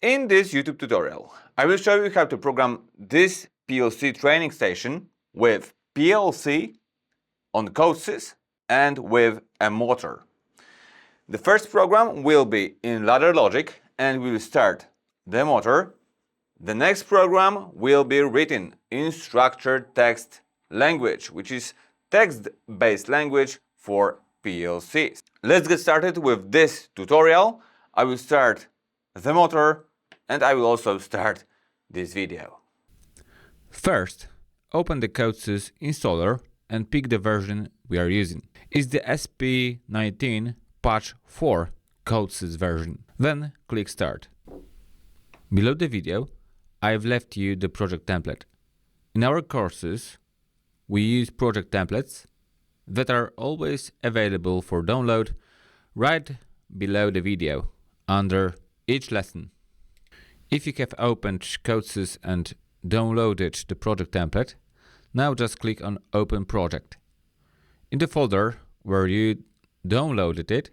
In this YouTube tutorial, I will show you how to program this PLC training station with PLC on CODESYS and with a motor. The first program will be in ladder logic and we will start the motor. The next program will be written in structured text language, which is text-based language for PLCs. Let's get started with this tutorial. I will start the motor and I will also start this video. First, open the CODESYS installer and pick the version we are using. It's the SP19 patch 4 CODESYS version. Then click Start. Below the video, I've left you the project template. In our courses, we use project templates that are always available for download right below the video under each lesson. If you have opened CODESYS and downloaded the project template, now just click on Open Project. In the folder where you downloaded it,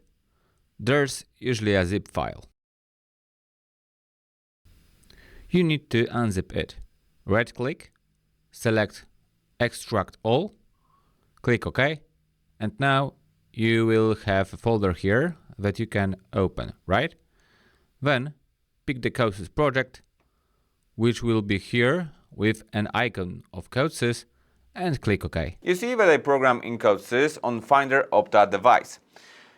there's usually a zip file. You need to unzip it. Right-click, select Extract All, click OK, and now you will have a folder here that you can open, right? Then pick the CODESYS project, which will be here with an icon of CODESYS, and click OK. You see that I program in CODESYS on Finder Opta device.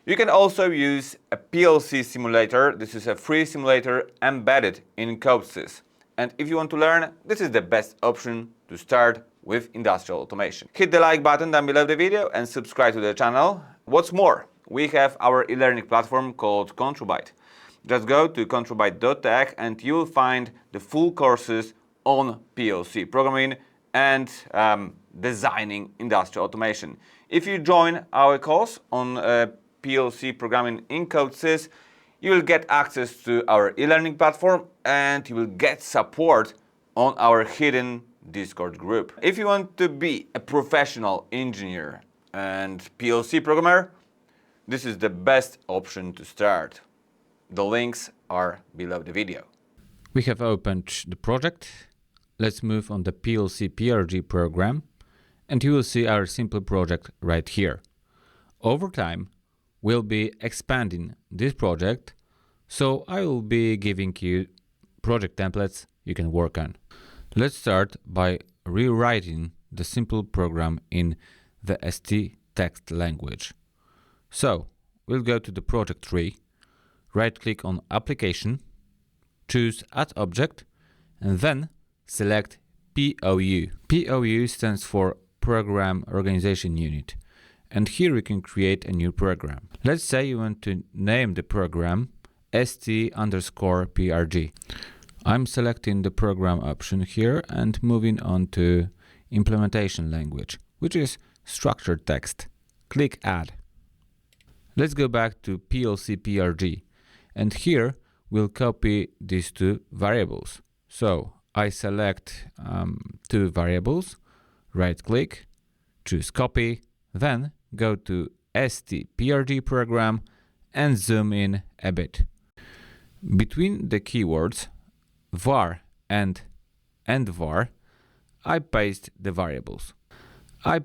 You can also use a PLC simulator. This is a free simulator embedded in CODESYS. And if you want to learn, this is the best option to start with industrial automation. Hit the like button down below the video and subscribe to the channel. What's more, we have our e-learning platform called ContriByte. Just go to contribyte.tech and you'll find the full courses on PLC programming and designing industrial automation. If you join our course on PLC programming in CODESYS, you will get access to our e-learning platform and you will get support on our hidden Discord group. If you want to be a professional engineer and PLC programmer, this is the best option to start. The links are below the video. We have opened the project. Let's move on the PLC PRG program and you will see our simple project right here. Over time, we'll be expanding this project, so I will be giving you project templates you can work on. Let's start by rewriting the simple program in the ST text language. So we'll go to the project tree, right-click on Application, choose Add Object, and then select POU. POU stands for Program Organization Unit. And here we can create a new program. Let's say you want to name the program ST_PRG. I'm selecting the program option here and moving on to implementation language, which is structured text. Click Add. Let's go back to PLC PRG. And here we'll copy these two variables. So I select two variables, right click, choose copy, then go to ST_PRG program and zoom in a bit. Between the keywords var and var, I paste the variables. I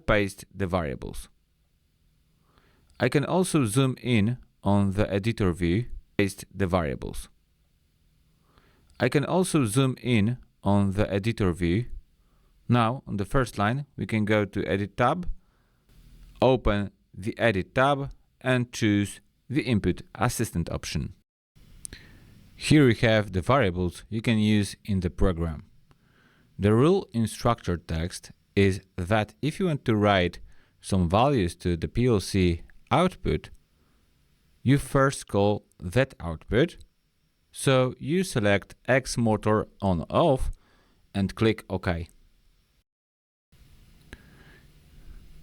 can also zoom in on the editor view, paste the variables. I can also zoom in on the editor view. Now on the first line we can go to Edit tab, open the Edit tab and choose the Input Assistant option. Here we have the variables you can use in the program. The rule in structured text is that if you want to write some values to the PLC output, you first call that output. So you select X motor on off and click OK.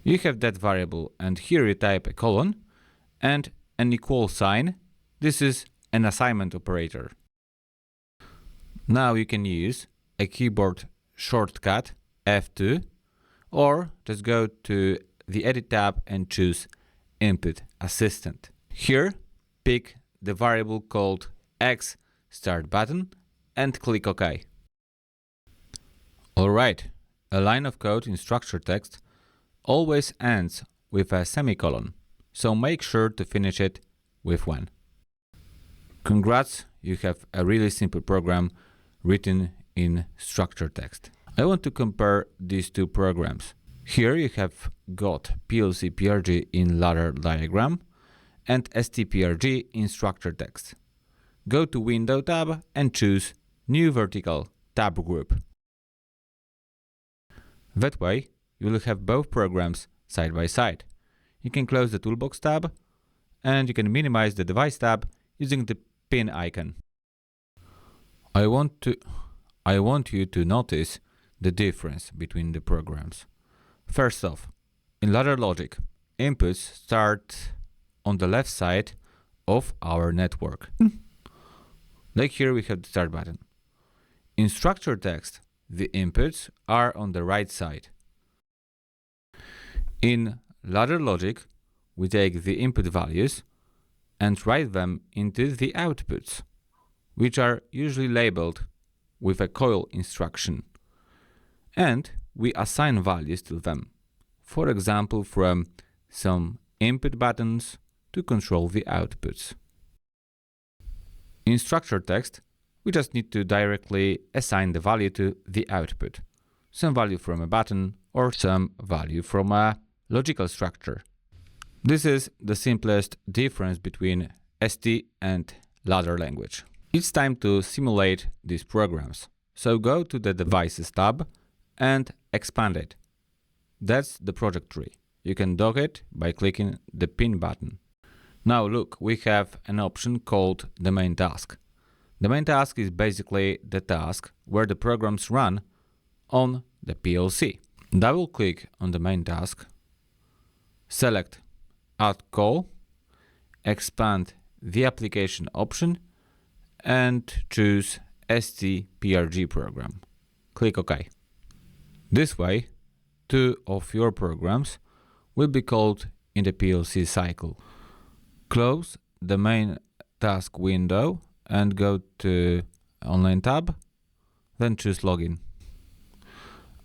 You have that variable and here you type a colon and an equal sign. This is an assignment operator. Now you can use a keyboard shortcut F2 or just go to the Edit tab and choose Input Assistant. Here pick the variable called X start button and click OK. Alright, a line of code in structured text always ends with a semicolon, so make sure to finish it with one. Congrats, you have a really simple program written in structured text. I want to compare these two programs. Here you have got PLC PRG in ladder diagram and STPRG in structured text. Go to Window tab and choose New Vertical tab group. That way, you will have both programs side by side. You can close the Toolbox tab and you can minimize the Device tab using the pin icon. I want you to notice the difference between the programs. First off, in ladder logic, inputs start on the left side of our network. Like here we have the start button. In structured text, the inputs are on the right side. In ladder logic, we take the input values and write them into the outputs, which are usually labeled with a coil instruction, and we assign values to them, for example from some input buttons to control the outputs. In structured text, we just need to directly assign the value to the output, some value from a button or some value from a logical structure. This is the simplest difference between ST and ladder language. It's time to simulate these programs, so go to the Devices tab and expand it. That's the project tree. You can dock it by clicking the pin button. Now look, we have an option called the main task. The main task is basically the task where the programs run on the PLC. Double click on the main task, select Add Call, expand the application option and choose STPRG program. Click OK. This way, two of your programs will be called in the PLC cycle. Close the main task window and go to Online tab, then choose Login.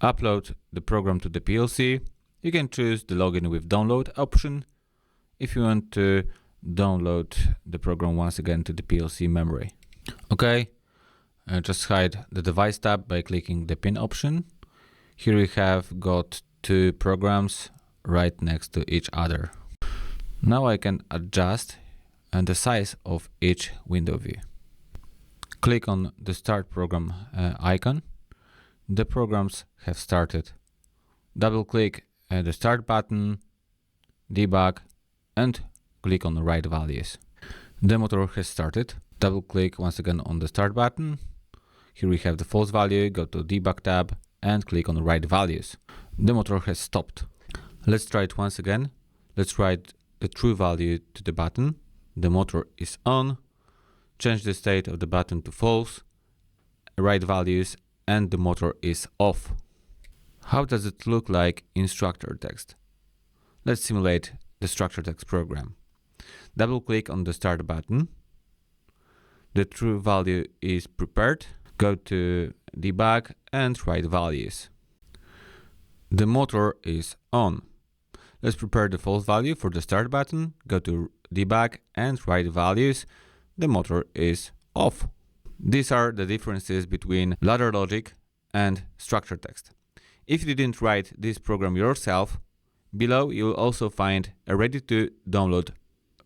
Upload the program to the PLC. You can choose the Login with Download option if you want to download the program once again to the PLC memory. Okay, just hide the Device tab by clicking the pin option. Here we have got two programs right next to each other. Now I can adjust the size of each window view. Click on the Start Program icon. The programs have started. Double click the Start button, debug, and click on the Write Values. The motor has started. Double click once again on the Start button. Here we have the false value. Go to Debug tab and click on the Write Values. The motor has stopped. Let's try it once again. Let's write the true value to the button. The motor is on. Change the state of the button to false. Write values and the motor is off. How does it look like in structured text? Let's simulate the structured text program. Double click on the Start button. The true value is prepared. Go to Debug and Write Values. The motor is on. Let's prepare the false value for the Start button. Go to Debug and Write Values. The motor is off. These are the differences between ladder logic and structured text. If you didn't write this program yourself, below you will also find a ready-to-download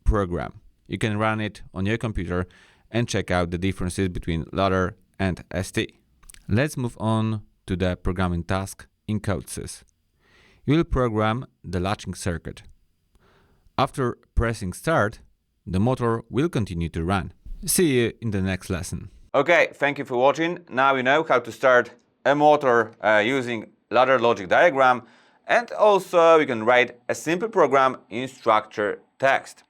program. You can run it on your computer and check out the differences between ladder and ST. Let's move on to the programming task in CODESYS. You will program the latching circuit. After pressing Start, the motor will continue to run. See you in the next lesson. Okay, thank you for watching. Now you know how to start a motor using ladder logic diagram, and also you can write a simple program in structured text.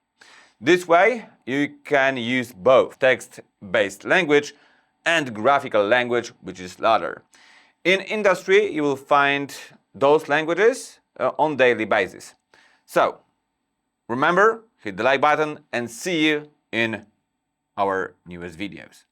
This way you can use both text-based language and graphical language, which is ladder. In industry you will find those languages on daily basis. So remember, hit the like button and see you in our newest videos.